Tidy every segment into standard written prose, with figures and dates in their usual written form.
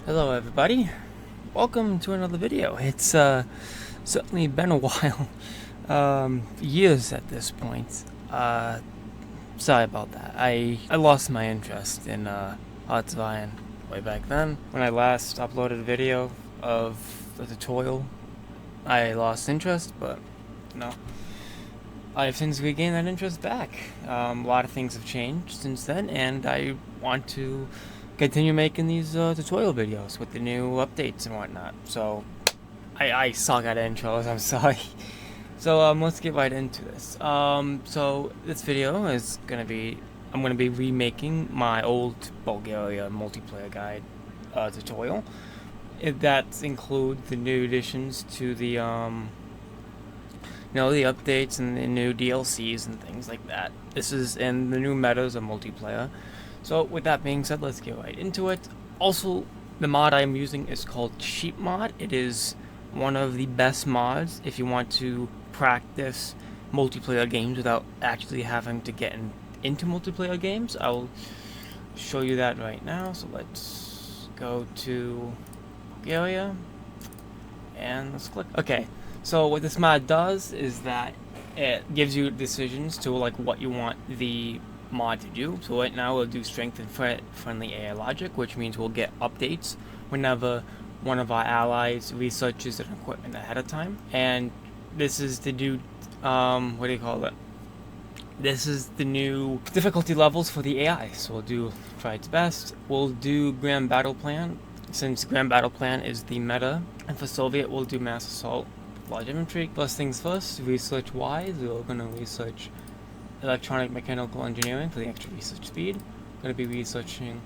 Hello everybody, welcome to another video. It's certainly been a while, years at this point. Sorry about that. I lost my interest in Hearts of Iron way back then. When I last uploaded a video of the tutorial, I lost interest, but no. I've since regained that interest back. A lot of things have changed since then, and I want to continue making these tutorial videos with the new updates and whatnot. So, I suck at intros, I'm sorry. So, let's get right into this. So this video is I'm gonna be remaking my old Bulgaria multiplayer guide tutorial. That includes the new additions to the the updates and the new DLCs and things like that. This is in the new metas of multiplayer. So with that being said, let's get right into it. Also, the mod I'm using is called Cheap Mod. It is one of the best mods if you want to practice multiplayer games without actually having to get into multiplayer games. I'll show you that right now. So let's go to Bulgaria and let's click. Okay. So what this mod does is that it gives you decisions to like what you want the mod to do. So right now we'll do strength and friendly AI logic, which means we'll get updates whenever one of our allies researches an equipment ahead of time. And this is the new, what do you call it? This is the new difficulty levels for the AI. So we'll do try its best. We'll do Grand Battle Plan, since Grand Battle Plan is the meta. And for Soviet, we'll do Mass Assault. Large infantry. First things first, research wise, we're going to research electronic mechanical engineering for the extra research speed. We're going to be researching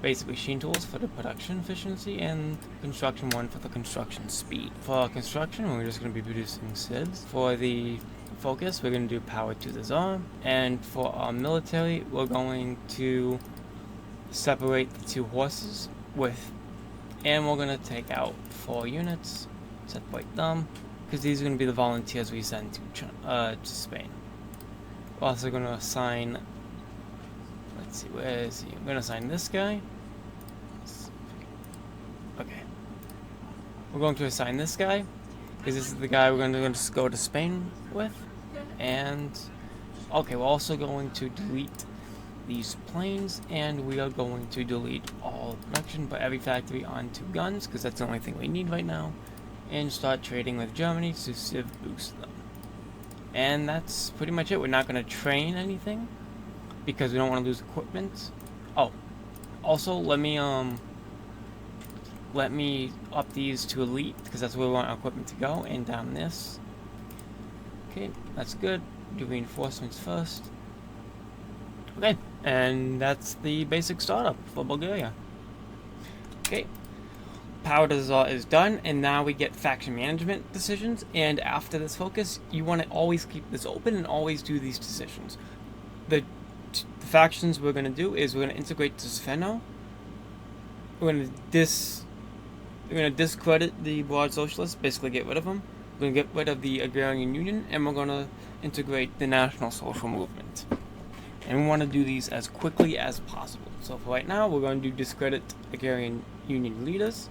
basic machine tools for the production efficiency, and construction 1 for the construction speed. For construction, we're just going to be producing SIDS. For the focus, we're going to do power to the czar. And for our military, we're going to separate the 2 horses and we're going to take out 4 units, separate them, because these are going to be the volunteers we send to Spain. We're also going to assign, let's see, where is he? I'm going to assign this guy. Okay. We're going to assign this guy, because this is the guy we're going to go to Spain with. And, okay, we're also going to delete these planes, and we are going to delete all production by every factory onto guns, because that's the only thing we need right now. And start trading with Germany to civ boost them. And that's pretty much it. We're not going to train anything because we don't want to lose equipment. Oh, also let me up these to elite because that's where we want our equipment to go, and down this. Okay, that's good. Do reinforcements first. Okay, and that's the basic startup for Bulgaria. Okay. Power to the czar is done, and now we get faction management decisions. And after this focus, you want to always keep this open and always do these decisions. The factions we're going to do is we're going to integrate to Sfeno. We're going to discredit the broad socialists, basically get rid of them. We're going to get rid of the agrarian union, and we're going to integrate the national social movement. And we want to do these as quickly as possible. So for right now, we're going to discredit agrarian union leaders.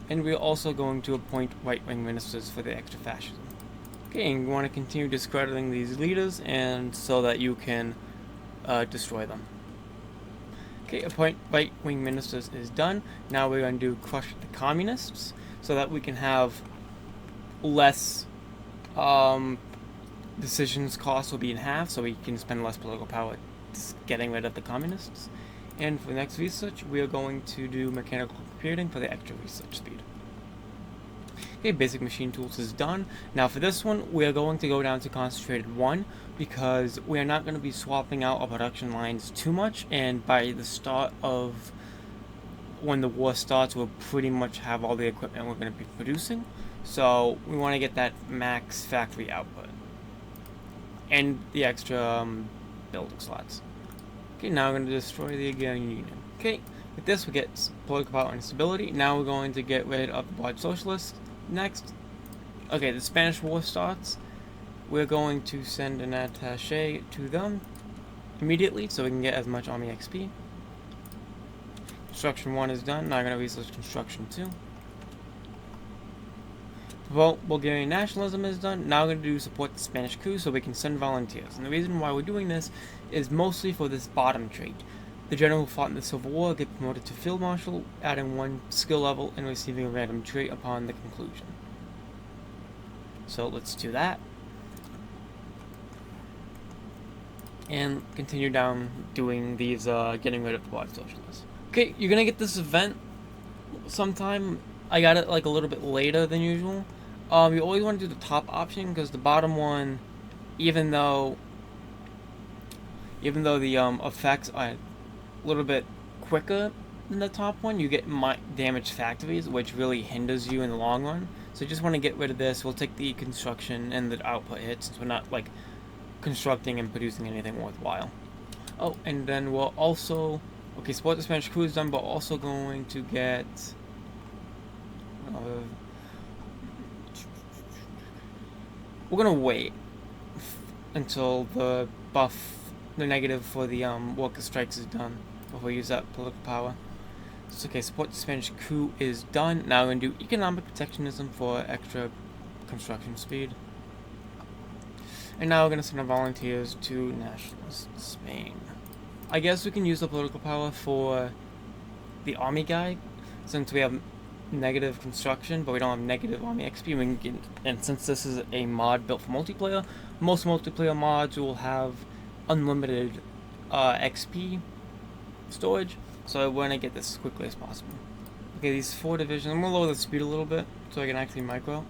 And we're also going to appoint right-wing ministers for the extra fascism. Okay, and you want to continue discrediting these leaders, and so that you can destroy them. Okay, appoint right-wing ministers is done. Now we're going to crush the communists, so that we can have less decisions costs will be in half, so we can spend less political power getting rid of the communists. And for the next research, we are going to do mechanical computing for the extra research speed. Okay, basic machine tools is done. Now for this one, we are going to go down to concentrated 1 because we are not going to be swapping out our production lines too much, and by the start of when the war starts, we'll pretty much have all the equipment we're going to be producing. So we want to get that max factory output and the extra building slots. Okay, now we're going to destroy the agrarian union. Okay, with this we get political power and stability. Now we're going to get rid of the broad socialists. Next, okay, the Spanish War starts. We're going to send an attaché to them immediately so we can get as much army XP. Construction 1 is done. Now I'm going to research construction 2. Bulgarian nationalism is done. Now we're going to do support the Spanish coup so we can send volunteers. And the reason why we're doing this is mostly for this bottom trait. The general who fought in the Civil War get promoted to Field Marshal, adding 1 skill level and receiving a random trait upon the conclusion. So let's do that. And continue down doing these, getting rid of quad socialists. Okay, you're gonna get this event sometime. I got it like a little bit later than usual. You always want to do the top option because the bottom one, even though the effects are a little bit quicker than the top one, you get damaged factories, which really hinders you in the long run. So you just want to get rid of this. We'll take the construction and the output hit since we're not like constructing and producing anything worthwhile. Oh, and then we'll also support the Spanish coup is done, but also going to get we're gonna wait until the negative for the worker strikes is done before we use that political power. So, okay, support the Spanish coup is done. Now we're gonna do economic protectionism for extra construction speed. And now we're gonna send our volunteers to nationalist Spain. I guess we can use the political power for the army guy since we have negative construction, but we don't have negative army XP. And since this is a mod built for multiplayer, most multiplayer mods will have unlimited XP storage, so I want to get this as quickly as possible. Okay, these 4 divisions, I'm going to lower the speed a little bit so I can actually micro.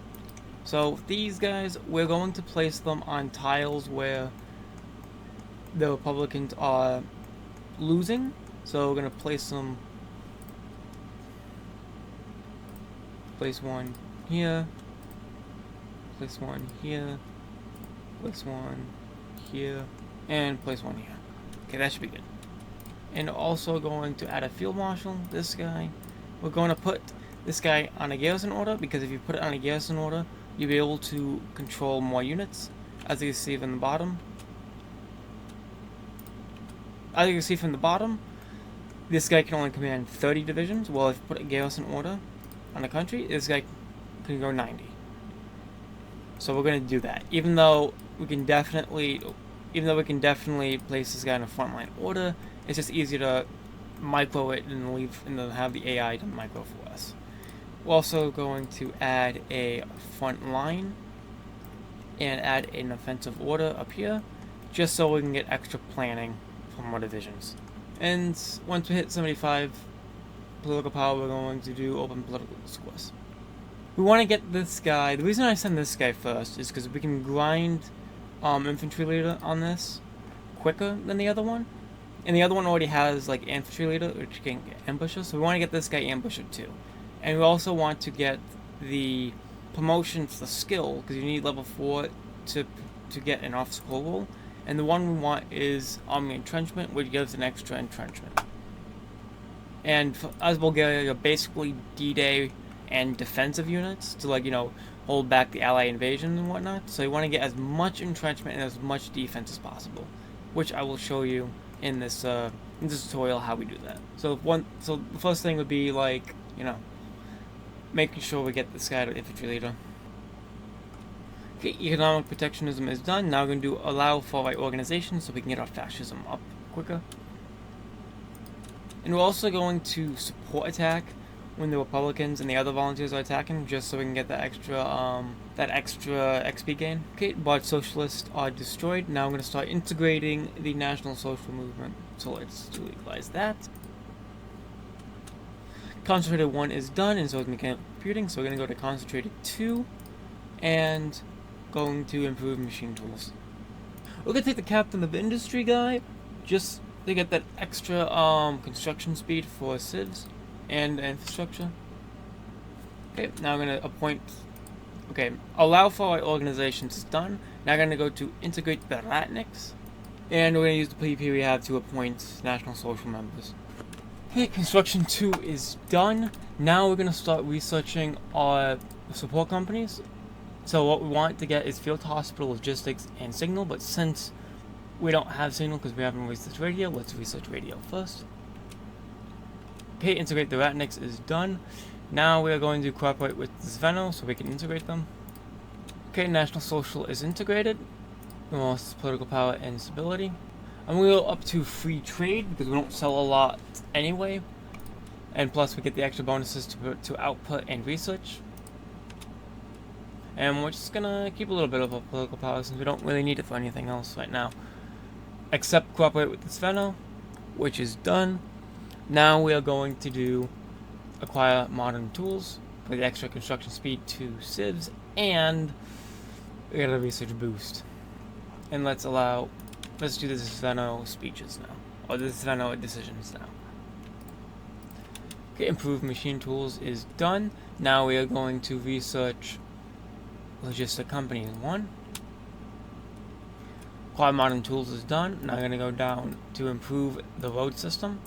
So these guys, we're going to place them on tiles where the Republicans are losing, so we're going to place them. Place 1 here, place 1 here, place 1 here, and place 1 here. Okay, that should be good. And also going to add a field marshal, this guy. We're going to put this guy on a garrison order, because if you put it on a garrison order, you'll be able to control more units, as you can see from the bottom. As you can see from the bottom, this guy can only command 30 divisions, while if you put a garrison order on a country, this guy can go 90. So we're going to do that. Even though we can definitely place this guy in a frontline order, it's just easier to micro it and then have the AI to micro for us. We're also going to add a front line and add an offensive order up here, just so we can get extra planning from our divisions. And once we hit 75 political power, we're going to do open political discourse. We want to get this guy. The reason I send this guy first is because we can grind infantry leader on this quicker than the other one, and the other one already has like infantry leader, which can get ambusher. So we want to get this guy ambusher too, and we also want to get the promotion for the skill because you need level 4 to get an off-scroll roll, and the one we want is army entrenchment, which gives an extra entrenchment. And as Bulgaria, you're basically D-Day and defensive units to hold back the Allied invasion and whatnot. So you want to get as much entrenchment and as much defense as possible, which I will show you in this tutorial how we do that. So the first thing would be making sure we get this guy to infantry leader. Okay, economic protectionism is done. Now we're going to allow far-right organization so we can get our fascism up quicker. And we're also going to support attack when the Republicans and the other volunteers are attacking, just so we can get that extra XP gain. Okay, but socialists are destroyed. Now I'm going to start integrating the National Social Movement. So let's legalize that. Concentrated 1 is done, and so is mechanical computing. So we're going to go to concentrated 2, and going to improve machine tools. We're going to take the captain of industry guy, just to get that extra construction speed for civs and infrastructure. Okay, now I'm going to appoint. Okay, allow for organizations is done. Now I'm going to go to integrate the Ratniks, and we're going to use the PP we have to appoint national social members. Okay, construction 2 is done. Now we're going to start researching our support companies. So what we want to get is field hospital, logistics, and signal, but since we don't have signal because we haven't researched radio, let's research radio first. Okay, integrate the Ratniks is done. Now we are going to cooperate with Zveno so we can integrate them. Okay, National Social is integrated. We lost political power and stability. And we go up to free trade because we don't sell a lot anyway. And plus we get the extra bonuses to output and research. And we're just gonna keep a little bit of a political power since we don't really need it for anything else right now. Except cooperate with the Sveno, which is done. Now we are going to acquire modern tools for the extra construction speed to civs, and we got a research boost. And let's do the Sveno speeches now, or the Sveno decisions now. Okay, improved machine tools is done. Now we are going to research logistic companies 1. Acquire modern tools is done. Now I'm going to go down to improve the road system.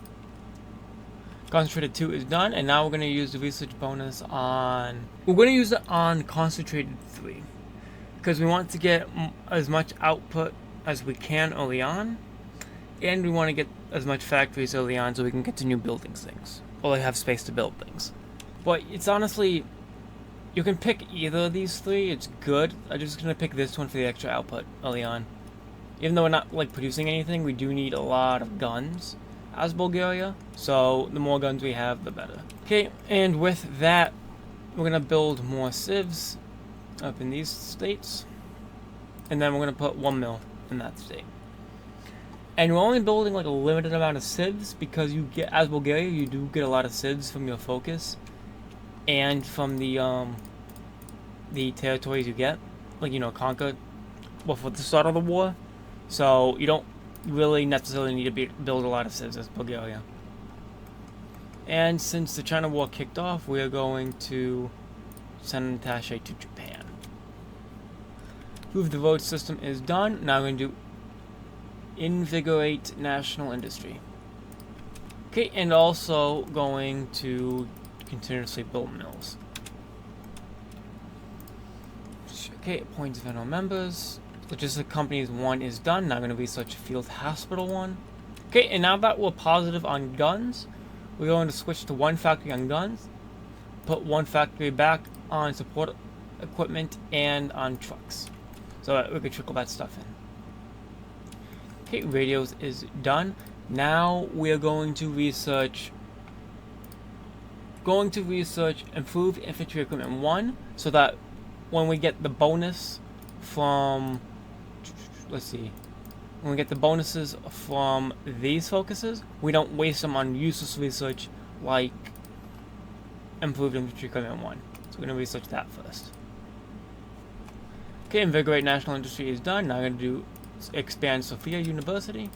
Concentrated 2 is done, and now we're going to use the research bonus on... We're going to use it on Concentrated 3. Because we want to get as much output as we can early on. And we want to get as much factories early on so we can continue building things. Or have space to build things. But it's honestly... You can pick either of these 3, it's good. I'm just going to pick this one for the extra output early on. Even though we're not like producing anything, we do need a lot of guns as Bulgaria, so the more guns we have, the better. Okay, and with that, we're gonna build more civs up in these states, and then we're gonna put 1 mill in that state. And we're only building like a limited amount of civs because you get, as Bulgaria, you do get a lot of civs from your focus and from the territories you get, like, you know, conquered before the start of the war. So you don't really necessarily need to build a lot of civs as Bulgaria. And since the China War kicked off, we are going to send an attaché to Japan. Prove the road system is done. Now we're going to do invigorate national industry. Okay, and also going to continuously build mills. Okay, appoint Zveno members. Logistic companies 1 is done. Now I'm going to research field hospital 1. Okay, and now that we're positive on guns, we're going to switch to 1 factory on guns, put 1 factory back on support equipment and on trucks, so that we can trickle that stuff in. Okay, radios is done. Now we are going to research improved infantry equipment 1, so that when we get the bonus from, let's see, when we get the bonuses from these focuses, we don't waste them on useless research like improved infantry equipment 1. So we're going to research that first. Okay, invigorate national industry is done. Now I'm going to do expand Sofia University.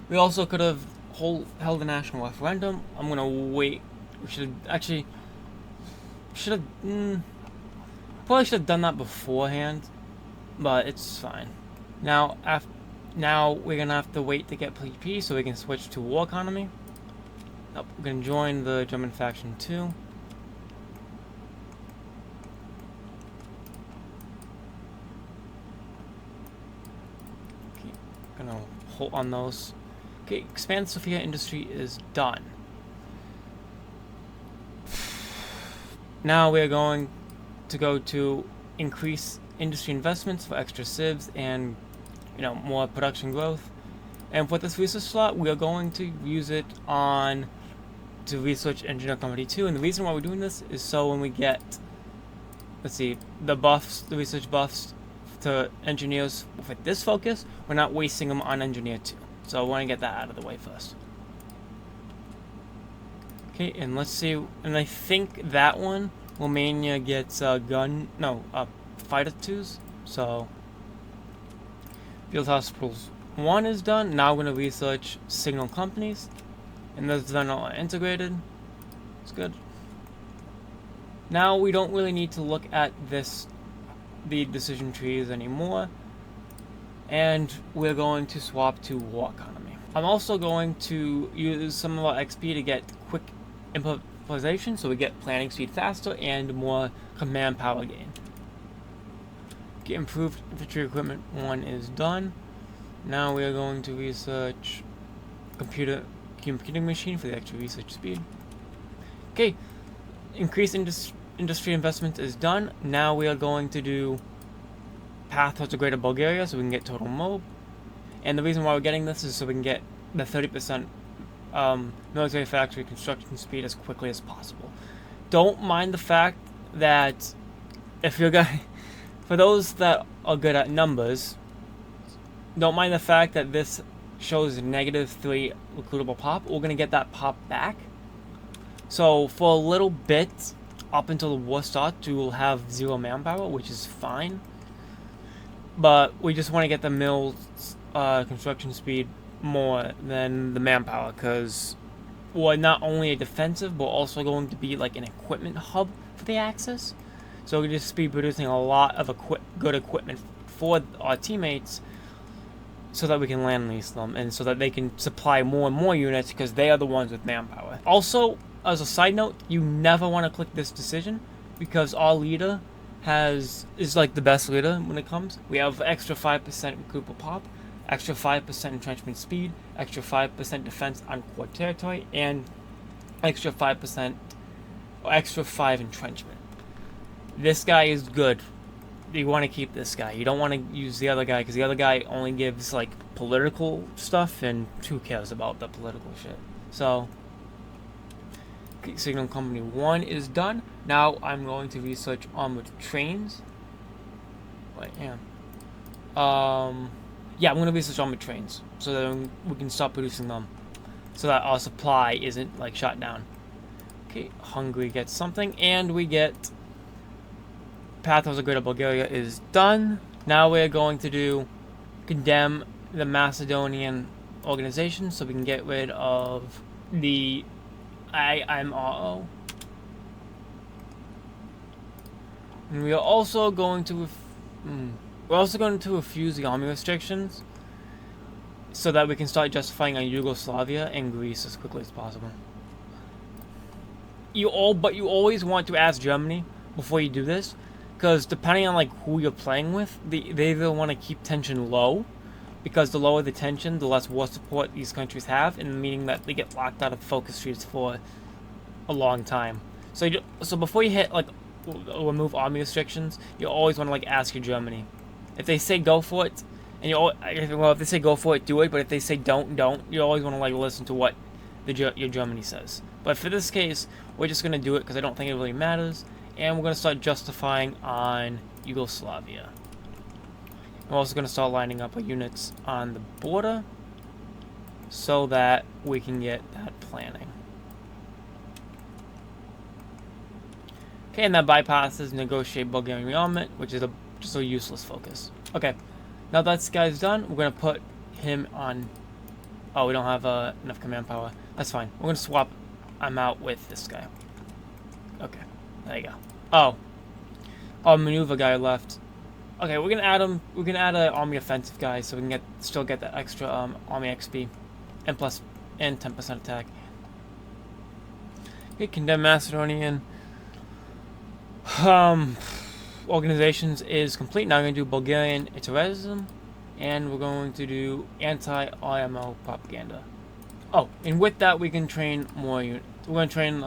We also could have held a national referendum. I'm going to wait. We should have probably should have done that beforehand, but it's fine. Now we're gonna have to wait to get PP so we can switch to war economy. We're gonna join the German faction too. Okay, gonna hold on those. Okay, expand Sofia industry is done. Now we're going to go to increase industry investments for extra civs and, you know, more production growth. And for this research slot, we are going to use it to research engineer company 2. And the reason why we're doing this is so when we get, let's see, the research buffs to engineers with this focus, we're not wasting them on engineer 2. So I want to get that out of the way first. Okay, and let's see, and I think that one, Romania gets fighter 2s, so field hospitals 1 is done. Now we're going to research signal companies, and those are all integrated. It's good. Now we don't really need to look at the decision trees anymore, and we're going to swap to war economy. I'm also going to use some of our XP to get quick improvisation, so we get planning speed faster and more command power gain. Okay, improved infantry equipment 1 is done. Now we are going to research computing machine for the extra research speed. Okay, increased industry investment is done. Now we are going to do path towards the Greater Bulgaria so we can get total mob. And the reason why we're getting this is so we can get the 30% military factory construction speed as quickly as possible. Don't mind the fact that if you're going, for those that are good at numbers, don't mind the fact that this shows -3 recruitable pop. We're going to get that pop back. So for a little bit, up until the war starts, you will have 0 manpower, which is fine. But we just want to get the mill's construction speed more than the manpower, because we're not only a defensive, but also going to be like an equipment hub for the Axis. So we'll just be producing a lot of good equipment for our teammates, so that we can land lease them, and so that they can supply more and more units, because they are the ones with manpower. Also, as a side note, you never want to click this decision, because our leader is like the best leader when it comes. We have extra 5% recruitable pop, extra 5% entrenchment speed, extra 5% defense on core territory, and extra 5% or extra 5 entrenchment. This guy is good. You want to keep this guy. You don't want to use the other guy, because the other guy only gives like political stuff, and who cares about the political shit. So Signal Company 1 is done. Now I'm going to research armored trains. Wait, yeah. Yeah, I'm going to research armored trains, so that we can start producing them, so that our supply isn't like shut down. Okay, Hungary gets something, and we get path of the Greater Bulgaria is done. Now we're going to do condemn the Macedonian organization, so we can get rid of the IMRO. And we are also going to refuse the army restrictions, so that we can start justifying on Yugoslavia and Greece as quickly as possible. But you always want to ask Germany before you do this, because depending on like who you're playing with, they either want to keep tension low, because the lower the tension, the less war support these countries have, and meaning that they get locked out of focus streets for a long time. So before you hit like remove army restrictions, you always want to like ask your Germany. If they say go for it, and if they say go for it, do it. But if they say don't. You always want to like listen to what your Germany says. But for this case, we're just gonna do it because I don't think it really matters, and we're gonna start justifying on Yugoslavia. We're also gonna start lining up our units on the border, so that we can get that planning. Okay, and that bypasses negotiate Bulgarian rearmament, which is just a useless focus. Okay, now that this guy's done, we're going to put him on... Oh, we don't have enough command power. That's fine. We're going to swap him out with this guy. Okay, there you go. Oh, our maneuver guy left. Okay, we're going to add him. We're going to add an army offensive guy, so we can still get that extra army XP and 10% attack. Okay, condemn Macedonian organizations is complete. Now we're going to do Bulgarian terrorism, and we're going to do anti-IMO propaganda. Oh, and with that we can train more units. We're going to train,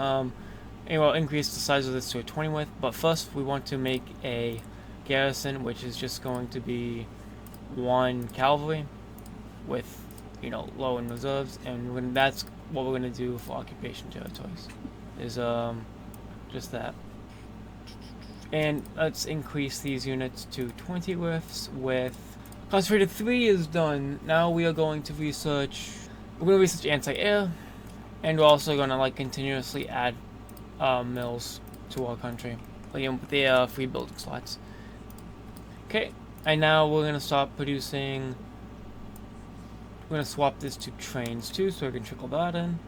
we'll increase the size of this to a 20 with, but first we want to make a garrison, which is just going to be 1 cavalry with, low in reserves, and that's what we're going to do for occupation territories, is just that. And let's increase these units to 20 with concentrated 3 is done. Now we are going to research. We're going to research anti-air, and we're also going to continuously add mills to our country, with the free building slots. Okay, and now we're going to start producing. We're going to swap this to trains too, so we can trickle that in.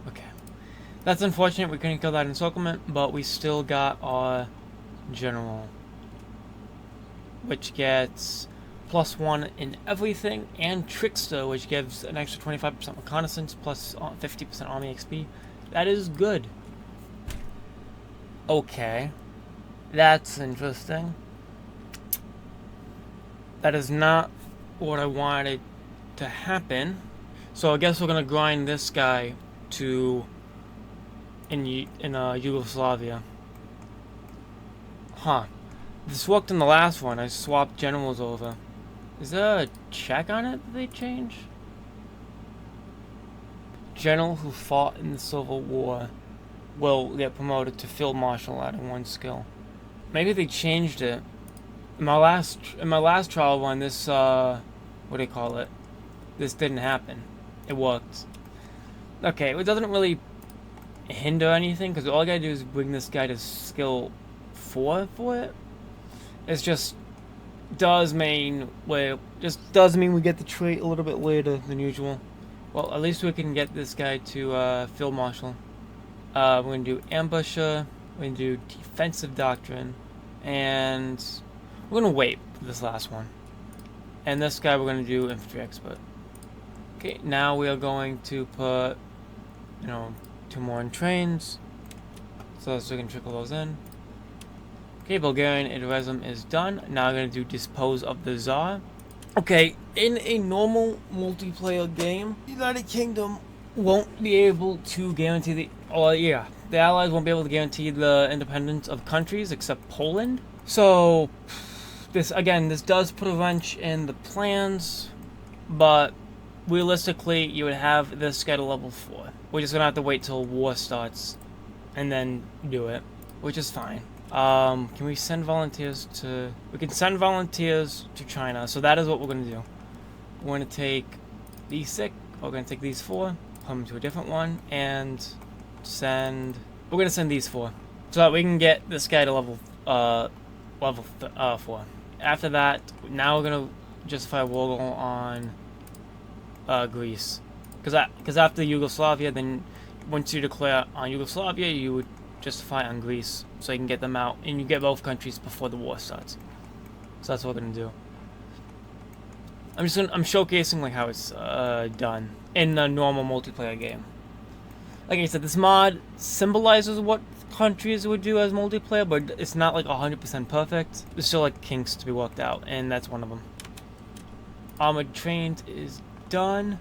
Okay. That's unfortunate, we couldn't kill that encirclement, but we still got our general, which gets +1 in everything, and Trickster, which gives an extra 25% reconnaissance plus 50% army XP. That is good. Okay, that's interesting. That is not what I wanted to happen, so I guess we're gonna grind this guy to in Yugoslavia. Huh. This worked in the last one. I swapped generals over. Is there a check on it that they change? General who fought in the Civil War will get promoted to Field Marshal, adding 1 skill. Maybe they changed it. In my last trial one, this what do you call it? This didn't happen. It worked. Okay, it doesn't really hinder anything because all I gotta do is bring this guy to skill 4 for it. It's just does mean we get the trait a little bit later than usual. Well, at least we can get this guy to Field Marshal. We're gonna do Ambusher. We're gonna do Defensive Doctrine, and we're gonna wait for this last one. And this guy we're gonna do Infantry Expert. Okay, now we are going to put, 2 more in trains, so we can trickle those in. Okay, Bulgarian Idrism is done. Now I'm going to do Dispose of the Tsar. Okay, in a normal multiplayer game, the United Kingdom won't be able to guarantee the Allies won't be able to guarantee the independence of countries except Poland. So, this does put a wrench in the plans, but realistically, you would have this guy to level 4. We're just going to have to wait till war starts and then do it, which is fine. Can we send volunteers to... We can send volunteers to China, so that is what we're going to do. We're going to take these 6, we're going to take these 4, come to a different one, and send... We're going to send these 4, so that we can get this guy to level 4. After that, now we're going to justify war goal on Greece. Because after Yugoslavia, then once you declare on Yugoslavia, you would justify on Greece, so you can get them out, and you get both countries before the war starts. So that's what we're gonna do. I'm showcasing like how it's done in a normal multiplayer game. Like I said, this mod symbolizes what countries would do as multiplayer, but it's not like 100% perfect. There's still like kinks to be worked out, and that's one of them. Armored Trained is done.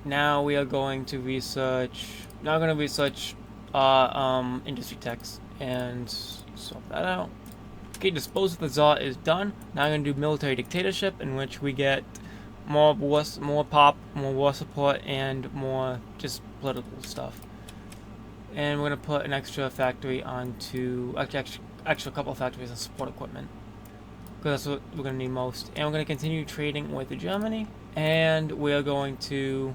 Now we are going to research. Now I'm gonna research industry techs and swap that out. Okay, Dispose of the Tsar is done. Now I'm going to do Military Dictatorship, in which we get more war support, and more just political stuff. And we're going to put an extra factory onto, actually a couple of factories on support equipment, because that's what we're going to need most. And we're going to continue trading with Germany, and we are going to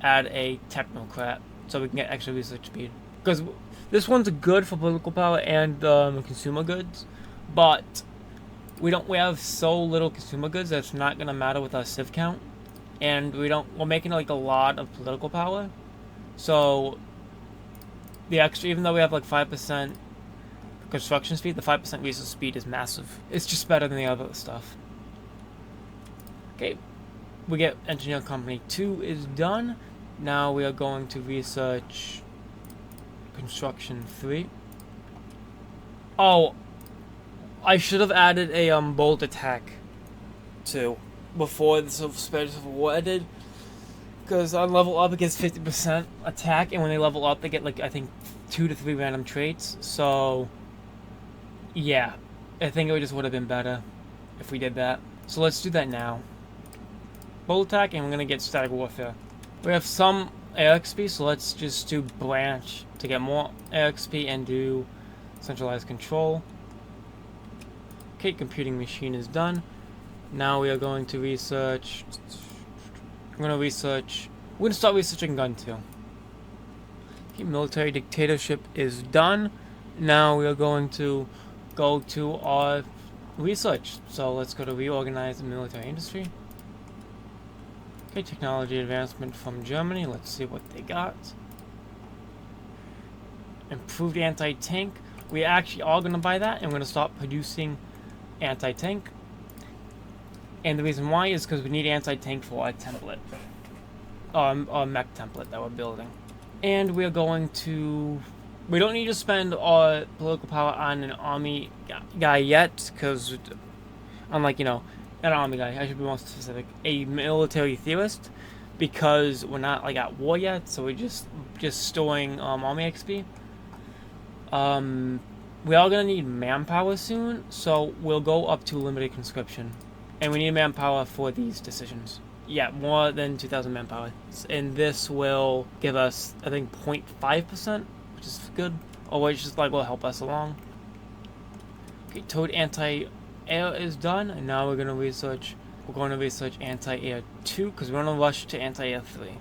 add a technocrat so we can get extra research speed. Because this one's good for political power and consumer goods, but we have so little consumer goods that it's not gonna matter with our civ count, and we're making like a lot of political power. So the extra, even though we have like 5% construction speed, the 5% research speed is massive. It's just better than the other stuff. Okay, we get Engineer Company 2 is done. Now we are going to research Construction 3. Oh, I should have added a bolt attack too before the Civil War ended, because on level up it gets 50% attack, and when they level up they get like I think 2 to 3 random traits. So yeah, I think it just would have been better if we did that. So let's do that now. Bolt attack, and we're gonna get static warfare. We have some air XP, so let's just do branch to get more air XP and do centralized control. Okay, computing machine is done. Now we are going to research. We're going to start researching gun 2. Okay, military dictatorship is done. Now we are going to go to our research. So let's go to reorganize the military industry. Okay, technology advancement from Germany. Let's see what they got. Improved anti-tank. We actually are going to buy that, and we're going to start producing anti-tank. And the reason why is because we need anti-tank for our template. Our mech template that we're building. And we're going to... We don't need to spend our political power on an army guy yet, because unlike, an army guy, I should be more specific, a military theorist, because we're not like at war yet, so we're just storing army XP. We are gonna need manpower soon, so we'll go up to limited conscription, and we need manpower for these decisions. Yeah, more than 2,000 manpower, and this will give us, I think, 0.5%, which is good, or which is like will help us along. Okay, Toad anti-air is done, and now we're gonna research. We're going to research anti-air 2 because we're gonna rush to anti-air 3.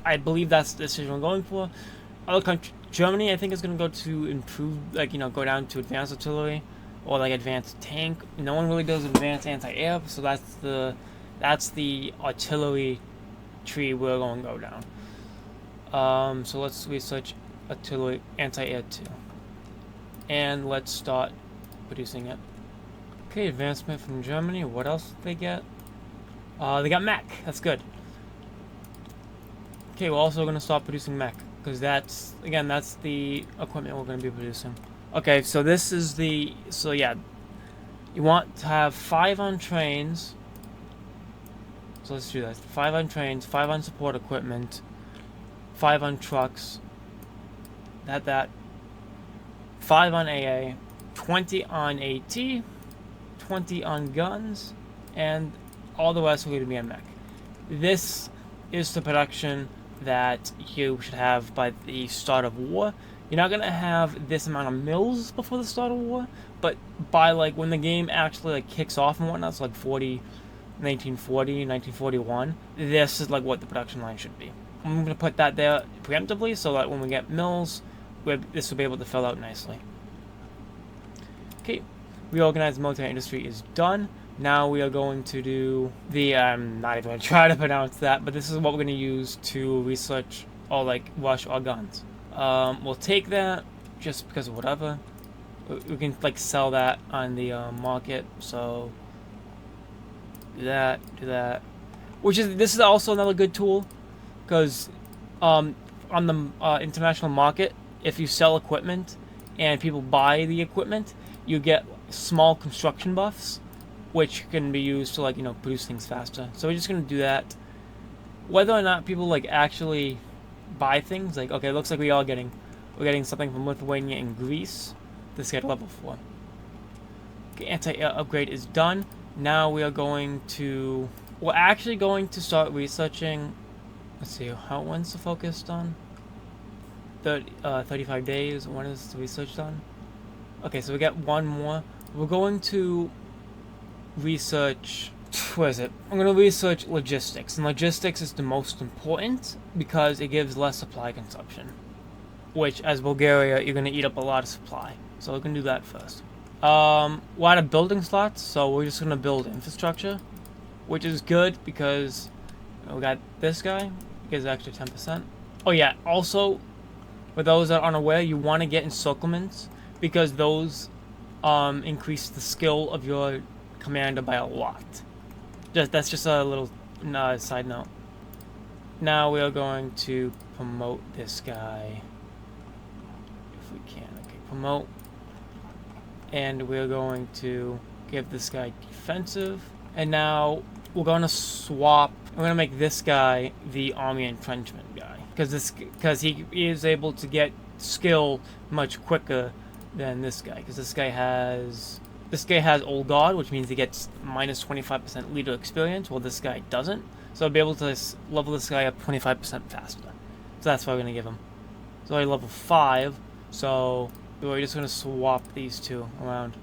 I believe that's the decision we're going for. Other country, Germany, I think is gonna go to improve, like go down to advanced artillery or like advanced tank. No one really does advanced anti-air, so that's the artillery tree we're going to go down. So let's research artillery anti-air 2, and let's start producing it. Okay, advancement from Germany. What else did they get? They got mech. That's good. Okay, we're also going to start producing mech, because that's the equipment we're going to be producing. Okay, so this is so yeah, you want to have 5 on trains. So let's do that. 5 on trains, 5 on support equipment, 5 on trucks. That. 5 on AA, 20 on AT, 20 on guns, and all the rest are going to be on mech. This is the production that you should have by the start of war. You're not going to have this amount of mills before the start of war, but by like when the game actually like kicks off and whatnot, it's like 1940, 1941, this is like what the production line should be. I'm going to put that there preemptively so that when we get mills, this will be able to fill out nicely. Okay, reorganized military industry is done. Now we are going to do the, I'm not even going to try to pronounce that, but this is what we're going to use to research or like rush our guns. We'll take that just because of whatever. We can like sell that on the market, so do that. This is also another good tool, because on the international market, if you sell equipment and people buy the equipment, you get small construction buffs, which can be used to like produce things faster. So we're just gonna do that. Whether or not people like actually buy things, like okay, it looks like we're getting something from Lithuania and Greece. This got level 4. Okay, anti-air upgrade is done. Now we're actually going to start researching. Let's see, when's the focus done? 35 days. When is the research done? Okay, so we got one more. We're going to research. Where is it? I'm going to research logistics, and logistics is the most important because it gives less supply consumption. Which, as Bulgaria, you're going to eat up a lot of supply. So we're going to do that first. We're out of building slots, so we're just going to build infrastructure, which is good because we got this guy. He gives extra 10%. Oh yeah, also, for those that aren't aware, you want to get encirclements because those increase the skill of your commander by a lot. That's just a little side note. Now we are going to promote this guy. If we can. Okay, promote. And we're going to give this guy defensive. And now we're going to swap. We're going to make this guy the army entrenchment guy. Because he is able to get skill much quicker than this guy. Because this guy has Old Guard, which means he gets minus 25% leader experience, while this guy doesn't. So I'll be able to level this guy up 25% faster. So that's what we're going to give him. So I level 5, so we're just going to swap these two around.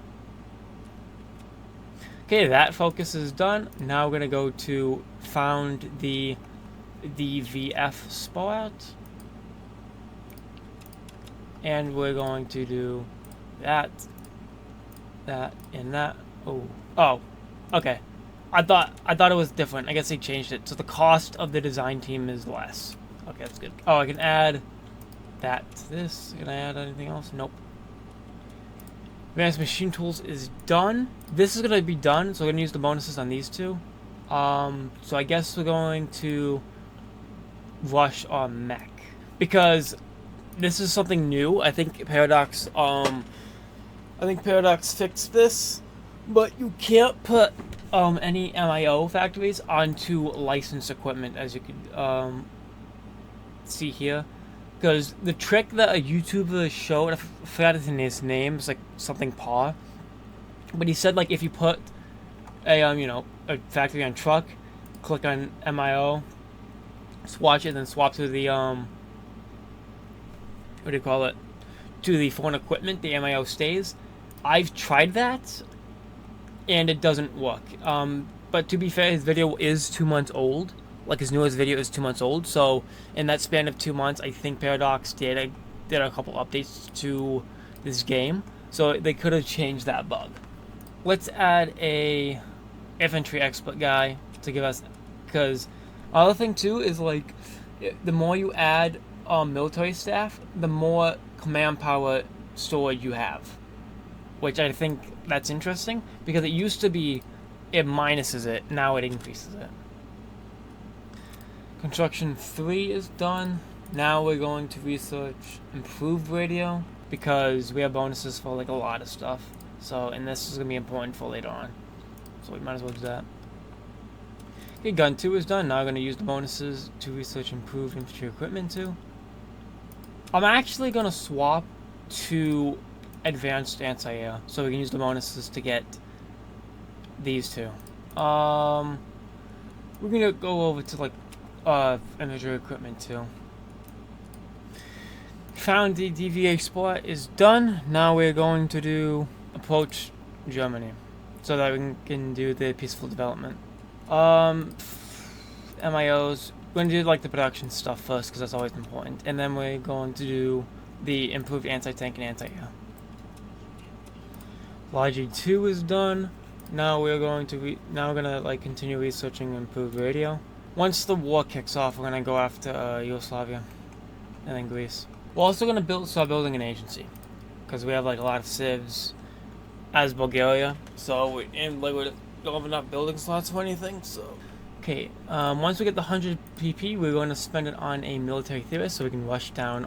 Okay, that focus is done. Now we're going to go to found the VF spot. And we're going to do that, and that. Oh, okay. I thought it was different. I guess they changed it. So the cost of the design team is less. Okay, that's good. Oh, I can add that to this. Can I add anything else? Nope. Advanced machine tools is done. This is gonna be done, so we're gonna use the bonuses on these two. So I guess we're going to rush our mech because this is something new. I think Paradox fixed this, but you can't put any MIO factories onto licensed equipment, as you could see here. Because the trick that a YouTuber showed, I forgot his name, it's like something Paw, but he said like if you put a a factory on truck, click on MIO, swatch it, then swap to the what do you call it, to the foreign equipment, the MIO stays. I've tried that, and it doesn't work. But to be fair, his video is 2 months old. Like his newest video is 2 months old. So in that span of 2 months, I think Paradox did a couple updates to this game. So they could have changed that bug. Let's add a infantry expert guy to give us, because other thing too is like the more you add military staff, the more command power stored you have, which I think that's interesting, because it used to be it minuses it, now it increases it. Construction 3 is done. Now we're going to research improved radio, because we have bonuses for like a lot of stuff. So, and this is going to be important for later on, so we might as well do that. Okay, gun 2 is done. Now we're going to use the bonuses to research improved infantry equipment too. I'm actually going to swap to advanced anti-air, so we can use the bonuses to get these two. We're going to go over to like infantry equipment too. Found the DVA spot is done. Now we're going to do approach Germany, so that we can do the peaceful development. MIOs, we're going to do like the production stuff first, because that's always important, and then we're going to do the improved anti-tank and anti-air. Logic 2 is done. Now we're going to like continue researching improved radio. Once the war kicks off, we're going to go after Yugoslavia and then Greece. We're also going to start building an agency, because we have like a lot of civs as Bulgaria, so we don't have enough building slots for anything. So okay, once we get the 100 PP, we're going to spend it on a military theorist, so we can rush down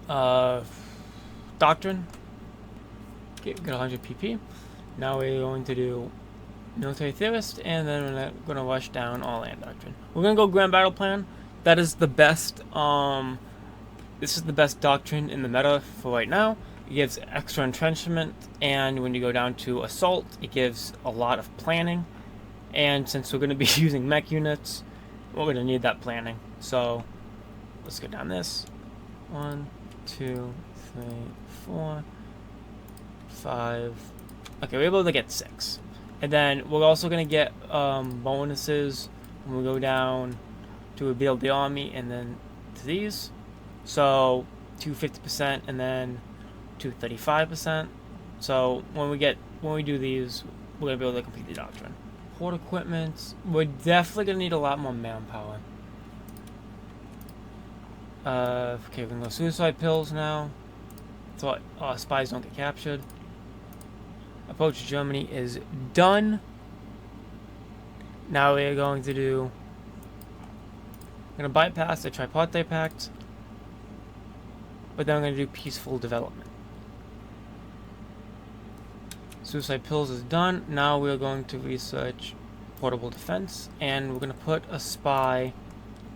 our doctrine. Okay, we got 100 PP. Now we're going to do military theorist, and then we're going to rush down all land doctrine. We're going to go grand battle plan. That is the best. This is the best doctrine in the meta for right now. It gives extra entrenchment, and when you go down to assault, it gives a lot of planning. And since we're going to be using mech units, we're going to need that planning. So let's go down this. 1, 2, 3, 4, 5. Okay, we're able to get 6. And then we're also going to get bonuses when we go down to rebuild the army, and then to these. So to 50% and then to 35%. So when we do these, we're going to be able to complete the doctrine. Port equipment, we're definitely going to need a lot more manpower. Okay, we're going to go suicide pills now, so spies don't get captured. Approach to Germany is done. Now we're going to do, we're going to bypass the tripartite pact, but then we're going to do peaceful development. Suicide pills is done. Now we're going to research portable defense, and we're going to put a spy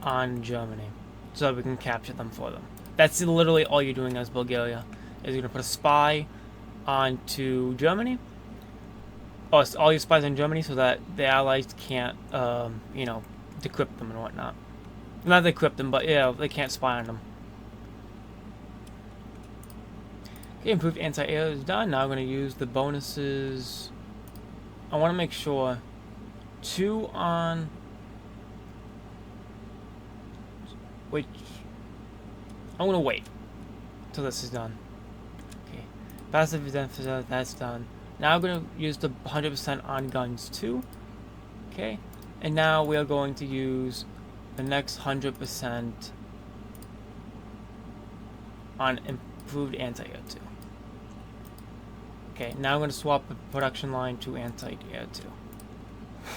on Germany so that we can capture them for them. That's literally all you're doing as Bulgaria, is you're going to put a spy onto Germany. Oh, all your spies on Germany, so that the allies can't, decrypt them and whatnot. Not decrypt them, but yeah, they can't spy on them. Okay, improved anti-air is done. Now I'm going to use the bonuses. I want to make sure 2 on... Wait. I'm going to wait till this is done. Okay. Passive defense, that's done. Now I'm going to use the 100% on guns too. Okay. And now we are going to use the next 100% on improved anti-air too. Okay, now I'm going to swap the production line to anti-air too.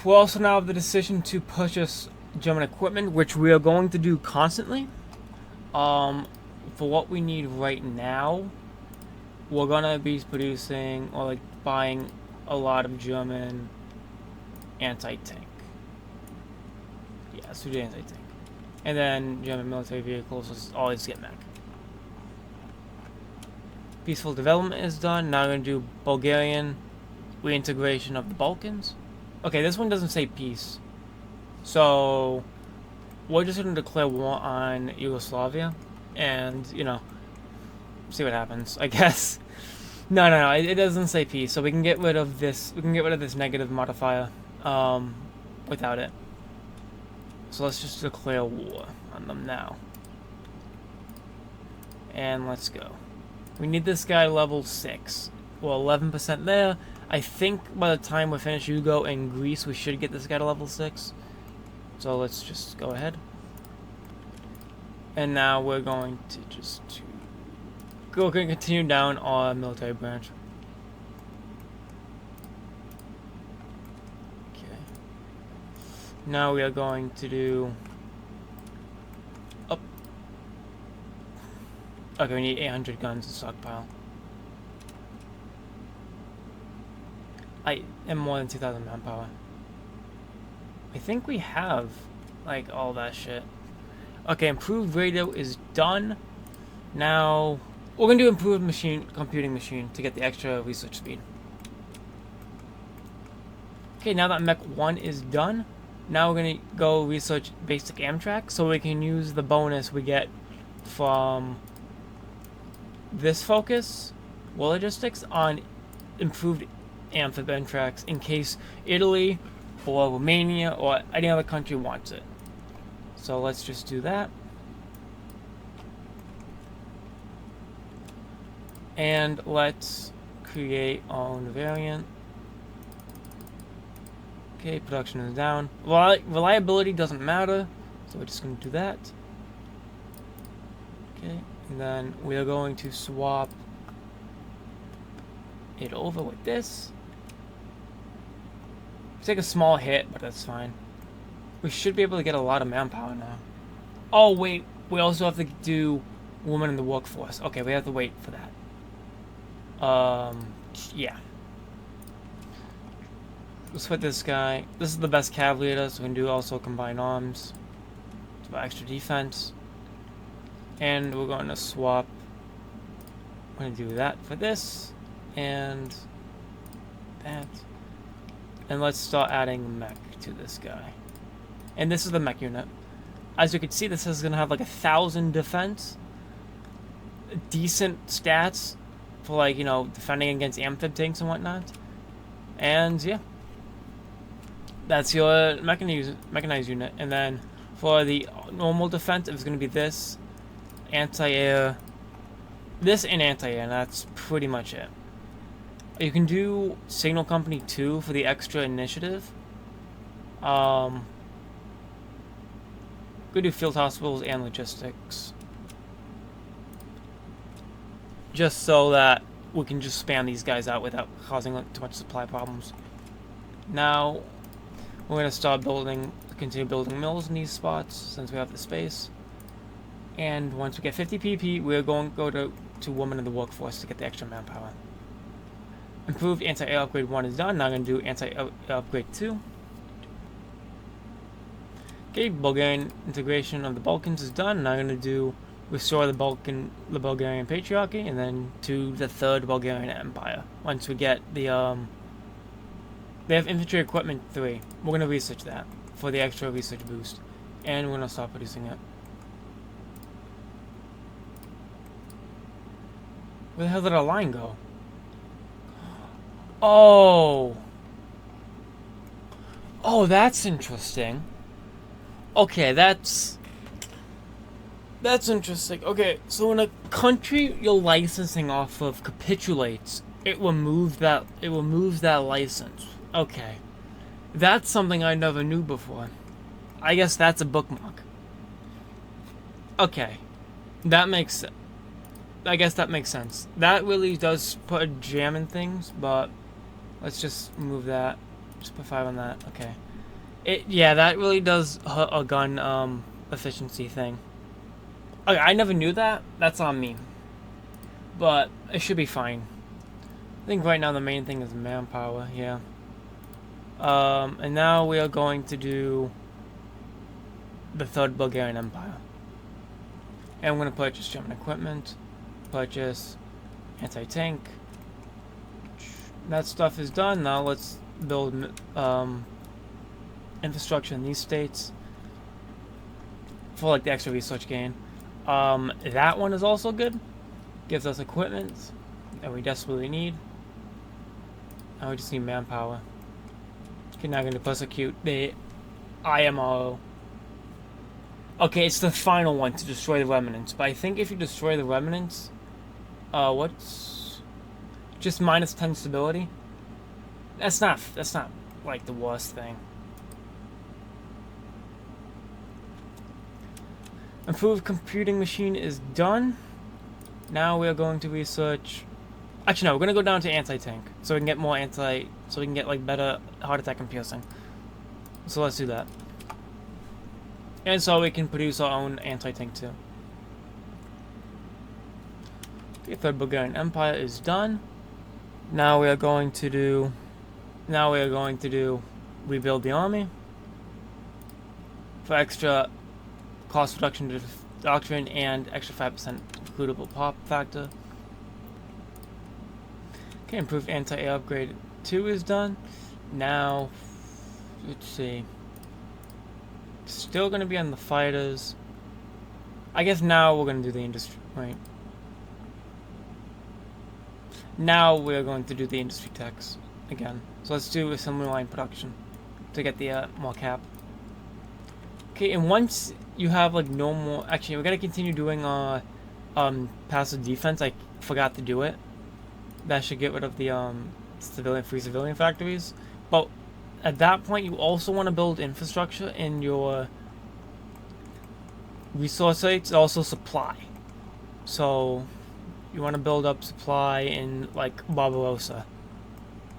We'll also now have the decision to purchase German equipment, which we are going to do constantly. For what we need right now, we're going to be producing, or like buying a lot of German anti-tank. Yeah, let's do anti-tank. And then German military vehicles, let's always get mech. Peaceful development is done. Now I'm going to do Bulgarian reintegration of the Balkans. Okay, this one doesn't say peace. So, we're just going to declare war on Yugoslavia. And, you know, see what happens, I guess. No, it doesn't say peace. So we can get rid of this, negative modifier without it. So let's just declare war on them now. And let's go. We need this guy level 6. Well, 11% there. I think by the time we're finished Yugo and Greece, we should get this guy to level 6. So let's just go ahead. And now we're going to we're going to continue down our military branch. Okay. Now we are going to do up. Okay, we need 800 guns to stockpile. I am more than 2,000 manpower. I think we have, like, all that shit. Okay, improved radio is done. Now, we're going to do improved computing machine to get the extra research speed. Okay, now that Mech 1 is done, now we're going to go research basic Amtrak so we can use the bonus we get from this focus, war logistics, on improved Amtrak in case Italy or Romania or any other country wants it. So let's just do that. And let's create our own variant. Okay, production is down. Reliability doesn't matter, so we're just going to do that. Okay, and then we are going to swap it over with this. Take a small hit, but that's fine. We should be able to get a lot of manpower now. Oh wait, we also have to do women in the workforce. Okay, we have to wait for that. Yeah. Let's put this guy. This is the best cav leader, so we can do also combined arms for extra defense. And we're going to swap. I'm going to do that for this and that. And let's start adding mech to this guy. And this is the mech unit. As you can see, this is going to have like 1,000 defense. Decent stats for, like, you know, defending against amphib tanks and whatnot. And yeah. That's your mechanized unit. And then for the normal defense, it's going to be this, anti-air, this and anti-air, and that's pretty much it. You can do Signal Company 2 for the extra initiative. Go do field hospitals and logistics. Just so that we can just spam these guys out without causing too much supply problems. Now, we're going to continue building mills in these spots since we have the space. And once we get 50 PP, we're going to go to women in the workforce to get the extra manpower. Improved anti-air upgrade 1 is done. Now I'm going to do anti-air upgrade 2. Okay, Bulgarian integration of the Balkans is done. Now I'm going to do restore the Bulgarian Patriarchy, and then to the Third Bulgarian Empire. Once we get the they have infantry equipment 3. We're going to research that for the extra research boost, and we're going to stop producing it. Where the hell did our line go? Oh, that's interesting. Okay, that's interesting. Okay, so when a country you're licensing off of capitulates, it removes that license. Okay, that's something I never knew before. I guess that's a bookmark. Okay, that makes sense. I guess that makes sense. That really does put a jam in things, but let's just move that. Just put 5 on that. Okay. Yeah, that really does hurt a gun efficiency thing. Okay, I never knew that. That's on me. But it should be fine. I think right now the main thing is manpower, yeah. And now we are going to do the Third Bulgarian Empire. And I'm going to purchase German equipment, purchase anti-tank. That stuff is done. Now let's build infrastructure in these states for like the extra research gain. That one is also good. Gives us equipment that we desperately need. Now we just need manpower. Okay, now I'm going to persecute the IMO. Okay, it's the final one to destroy the remnants. But I think if you destroy the remnants, what's just minus 10 stability? That's not like the worst thing. Improved computing machine is done. Now we are going to research. Actually, no, we're gonna go down to anti-tank so we can get more so we can get like better heart attack and piercing. So let's do that. And so we can produce our own anti-tank too. Okay, Third Bulgarian Empire is done. Now we are going to do. Rebuild the army for extra cost reduction doctrine and extra 5% includable pop factor. Okay, improved anti-air upgrade 2 is done. Now, let's see. Still gonna be on the fighters. I guess now we're gonna do the industry, right? Now we're going to do the industry techs again. So let's do assembly line production to get the more cap. Okay, and once you have like no more, actually we're gonna continue doing passive defense. I forgot to do it. That should get rid of the free civilian factories. But at that point, you also want to build infrastructure in your resource sites, also supply. So you want to build up supply in like Barbarossa,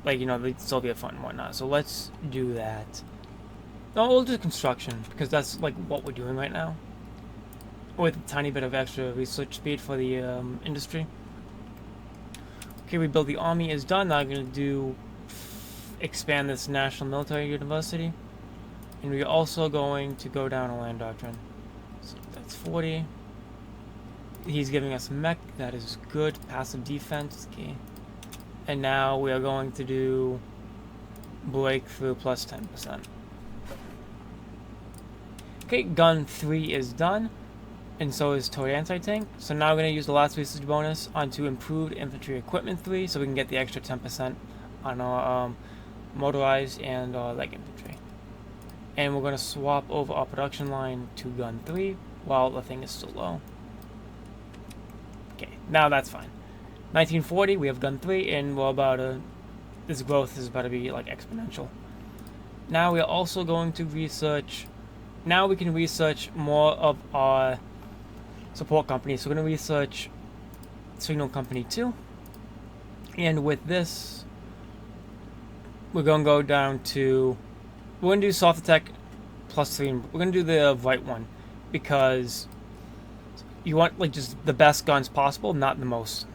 like the Soviet front and whatnot. So let's do that. No, we'll do construction because that's like what we're doing right now, with a tiny bit of extra research speed for the industry. Okay, we build the army is done. Now I'm going to expand this national military university. And we're also going to go down a land doctrine. So that's 40. He's giving us mech. That is good. Passive defense. Okay. And now we are going to do breakthrough plus 10%. Okay, gun 3 is done. And so is toy anti-tank. So now we're going to use the last research bonus onto improved infantry equipment 3, so we can get the extra 10% on our motorized and leg infantry. And we're going to swap over our production line to gun 3 while the thing is still low. Okay, now that's fine. 1940, we have gun 3, and we're about this growth is about to be like exponential. Now we are also going to research. Now we can research more of our support companies. So we're going to research Signal Company 2. And with this, we're going to go down to. We're going to do soft attack plus 3. We're going to do the right one because you want like just the best guns possible, not the most.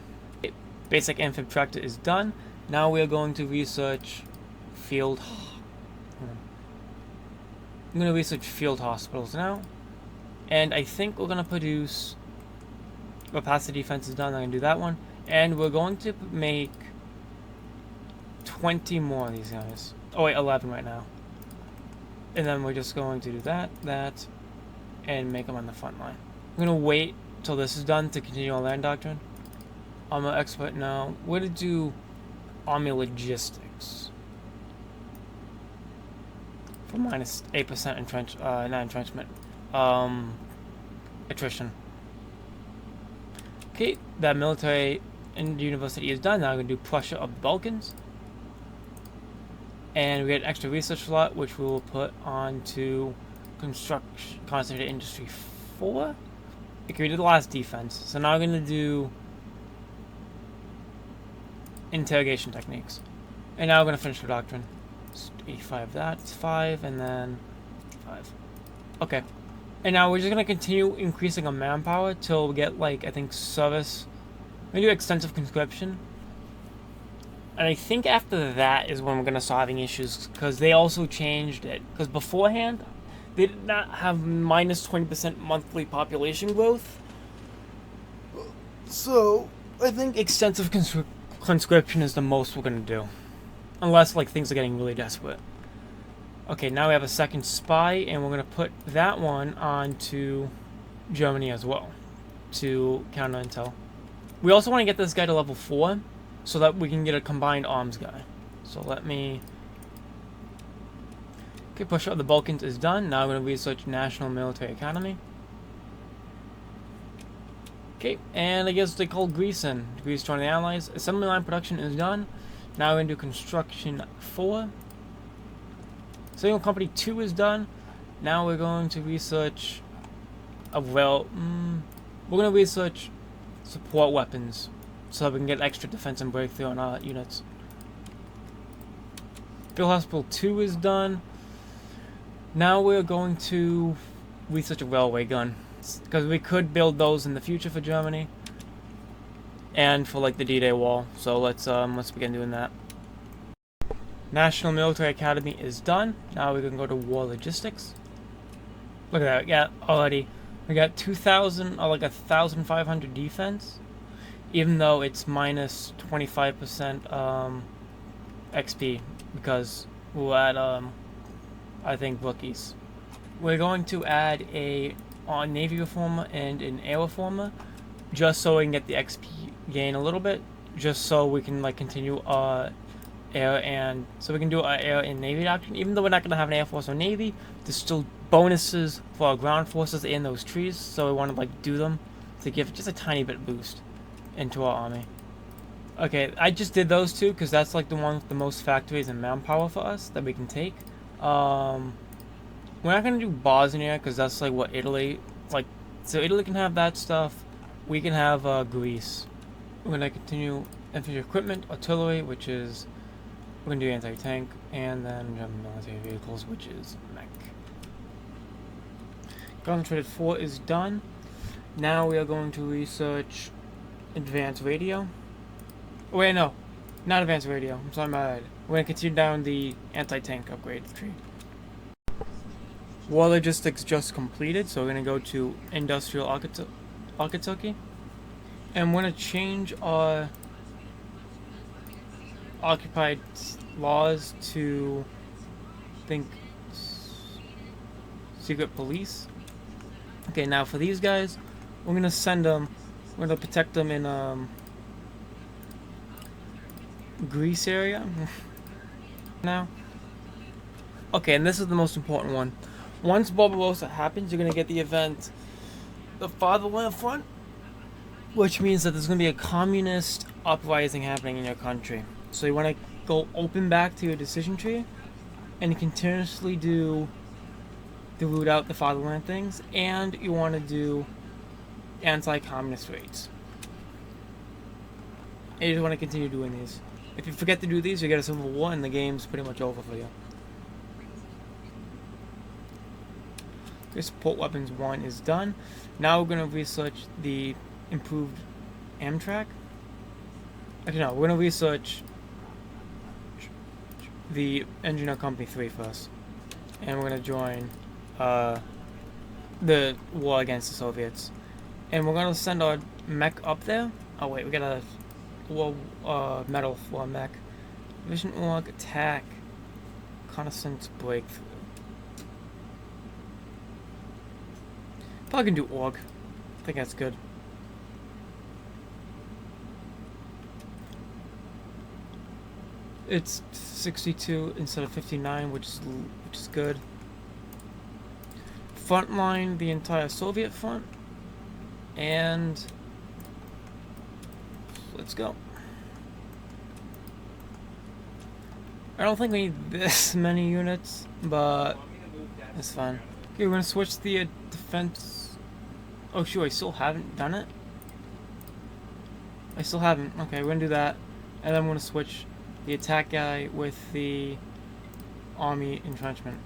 Basic amphib tractor is done. Now we are going to research field. I'm going to research field hospitals now. And I think we're going to produce. Passive defense is done. I'm going to do that one. And we're going to make 20 more of these guys. Oh, wait, 11 right now. And then we're just going to do that, and make them on the front line. I'm going to wait till this is done to continue our land doctrine. I'm an expert now. We're going to do army logistics. For minus 8% entrenchment. Attrition. Okay, that military and university is done. Now I'm going to do Prussia of the Balkans. And we get an extra research slot, which we will put onto construction, concentrated industry 4. Okay, we did the last defense. So now I'm going to do interrogation techniques. And now we're going to finish the doctrine. 85 that, it's 5, and then 5. Okay. And now we're just going to continue increasing our manpower till we get, like, I think, service. We're going to do extensive conscription. And I think after that is when we're gonna start having issues, because they also changed it. Because beforehand, they did not have minus 20% monthly population growth. So I think extensive conscription is the most we're gonna do, unless like things are getting really desperate. Okay, now we have a second spy, and we're gonna put that one onto Germany as well to counter intel. We also want to get this guy to level 4 so that we can get a combined arms guy. So let me... Okay, push out the Balkans is done. Now I'm going to research National Military Academy. Okay, and I guess they call Greece in. Greece joined the Allies. Assembly line production is done. Now we're going to do construction 4. Signal Company 2 is done. Now we're going to research... we're going to research support weapons so that we can get extra defense and breakthrough on our units. Field Hospital 2 is done. Now we're going to research a railway gun, because we could build those in the future for Germany and for like the D-Day wall. So let's begin doing that. National Military Academy is done. Now we can go to war logistics. Look at that. Yeah, already we got 2,000 or like 1,500 defense, even though it's minus 25% XP because we'll add I think rookies. We're going to add a Navy reformer and an air reformer, just so we can get the XP gain a little bit, just so we can like continue air and so we can do our air and Navy doctrine. Even though we're not going to have an Air Force or Navy, there's still bonuses for our ground forces in those trees, so we want to like do them to give just a tiny bit boost into our army. Okay, I just did those two because that's like the one with the most factories and manpower for us that we can take. We're not gonna do Bosnia because that's like what Italy like. So Italy can have that stuff. We can have Greece. We're gonna continue infantry equipment, artillery, which is we're gonna do anti-tank, and then German military vehicles, which is mech. Concentrated 4 is done. Now we are going to research advanced radio. Oh, wait, no, not advanced radio. I'm sorry, my bad. We're gonna continue down the anti-tank upgrade tree. War logistics just completed, so we're gonna go to industrial architecture, and we're gonna change our occupied laws to, I think, secret police. Okay, now for these guys, we're gonna send them. We're gonna protect them in Greece area. Now, okay, and this is the most important one. Once Barbarossa happens, you're gonna get the event, the Fatherland Front, which means that there's gonna be a communist uprising happening in your country. So you want to go open back to your decision tree, and continuously do the root out the Fatherland things, and you want to do anti-communist raids. And you just want to continue doing these. If you forget to do these, you get a civil war, and the game's pretty much over for you. Okay, support weapons 1 is done. Now we're going to research the improved Amtrak. Actually, no, we're going to research the Engineer Company 3 first. And we're going to join the war against the Soviets. And we're going to send our mech up there. Oh wait, we got a war medal for mech. Mission org, attack, reconnaissance, breakthrough. Probably can do org. I think that's good. It's 62 instead of 59, which is good. Frontline the entire Soviet front, and let's go. I don't think we need this many units, but it's fine. Okay, we're gonna switch the defense. Oh, sure, I still haven't done it. I still haven't. Okay, we're gonna do that, and then I'm gonna switch the attack guy with the army entrenchment.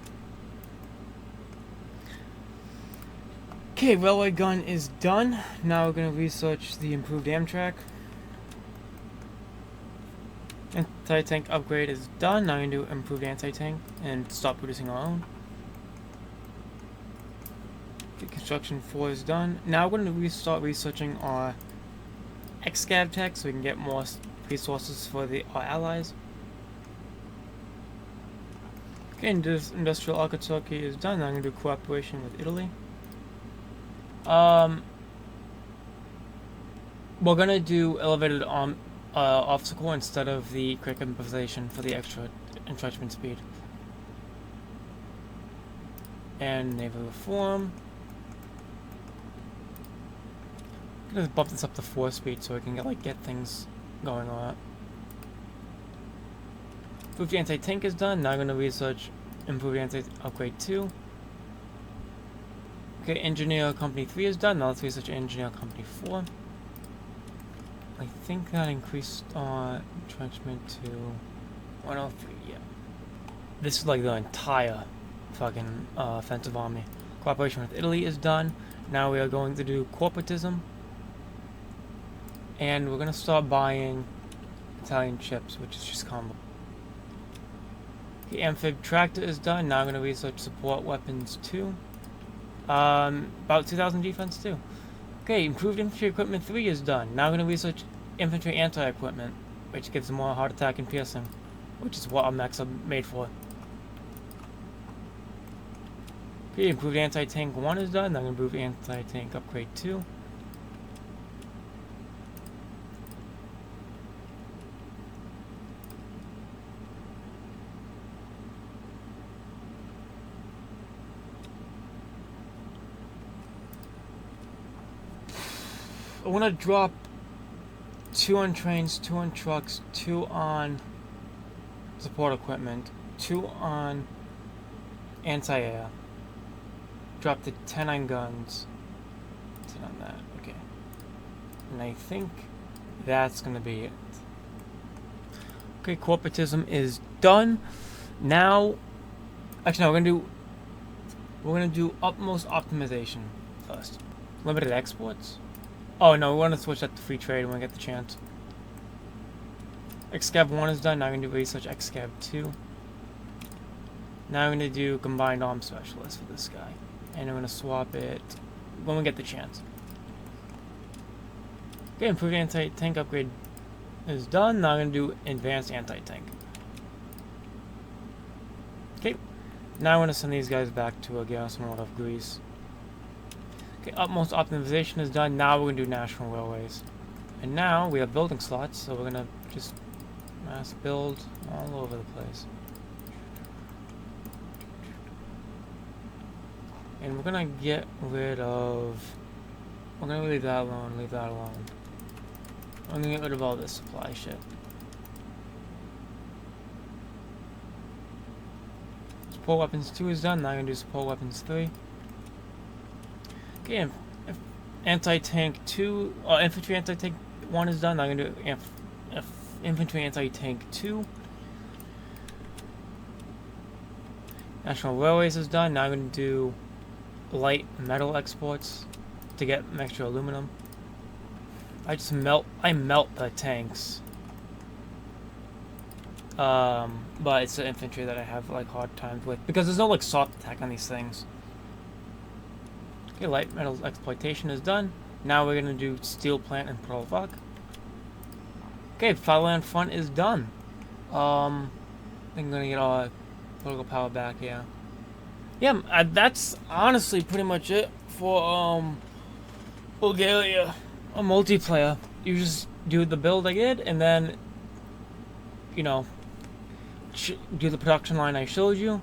Okay, railway gun is done. Now we're gonna research the improved Amtrak. Anti-tank upgrade is done. Now I'm going to improve the anti-tank and stop producing our own. Okay, construction 4 is done. Now we're going to start researching our excav tech so we can get more resources for our allies. Okay, and this industrial architecture is done. Now I'm going to do cooperation with Italy. We're going to do elevated obstacle instead of the quick improvisation for the extra entrenchment speed. And naval reform. I'm gonna bump this up to 4 speed so I can get things going on. Improve the anti-tank is done. Now I'm gonna research improve the anti-upgrade 2. Okay, engineer company 3 is done. Now let's research engineer company 4. I think that increased entrenchment to 103, yeah. This is like the entire fucking offensive army. Cooperation with Italy is done. Now we are going to do corporatism. And we're going to start buying Italian ships, which is just combo. The amphib tractor is done. Now I'm going to research support weapons 2. About 2,000 defense 2. Okay, improved infantry equipment 3 is done. Now I'm going to research infantry anti-equipment, which gives more heart attack and piercing, which is what our mechs are made for. Okay, improved anti-tank 1 is done. Now I'm going to improve anti-tank upgrade 2. I want to drop 2 on trains, 2 on trucks, 2 on support equipment, 2 on anti-air. Drop to 10 on guns. 10 on that, okay. And I think that's gonna be it. Okay, corporatism is done. Now, actually no, we're gonna do utmost optimization first. Limited exports. Oh no, we want to switch that to free trade when we get the chance. Excav 1 is done. Now I'm going to do research Excav 2. Now I'm going to do combined arms specialist for this guy. And I'm going to swap it when we get the chance. Okay, improved anti-tank upgrade is done. Now I'm going to do advanced anti-tank. Okay, now I'm going to send these guys back to Garrison of Greece. Okay, utmost optimization is done. Now we're going to do national railways. And now we have building slots, so we're going to just mass build all over the place. And we're going to get rid of... We're going to leave that alone, leave that alone. I'm going to get rid of all this supply shit. Support weapons 2 is done. Now I'm going to do support weapons 3. Okay, anti-tank 2, infantry anti-tank 1 is done. Now I'm going to do infantry anti-tank 2. National railways is done. Now I'm going to do light metal exports to get extra aluminum. I melt the tanks. But it's the infantry that I have like hard times with because there's no like soft attack on these things. Okay, light metal exploitation is done. Now we're gonna do steel plant and Pearl Rock. Okay, Fatherland Front is done. I'm gonna get all political power back, yeah. Yeah, that's honestly pretty much it for Bulgaria. A multiplayer. You just do the build I did, and then you know do the production line I showed you,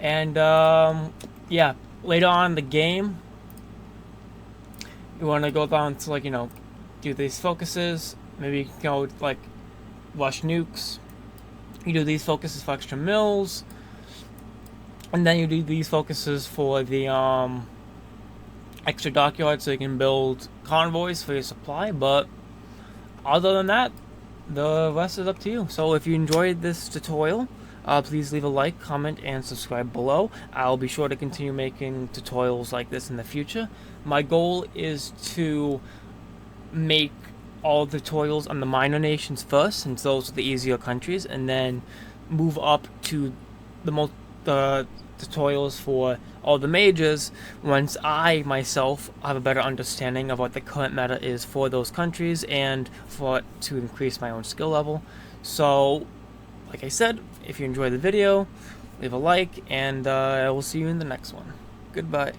and yeah, later on in the game. You want to go down to, like, you know, do these focuses. Maybe you can go, like, rush nukes. You do these focuses for extra mills. And then you do these focuses for the, extra dockyards so you can build convoys for your supply. But other than that, the rest is up to you. So if you enjoyed this tutorial, please leave a like, comment, and subscribe below. I'll be sure to continue making tutorials like this in the future. My goal is to make all the tutorials on the minor nations first, since those are the easier countries, and then move up to the tutorials for all the majors once I myself have a better understanding of what the current meta is for those countries and for to increase my own skill level. So, like I said, if you enjoyed the video, leave a like, and I will see you in the next one. Goodbye.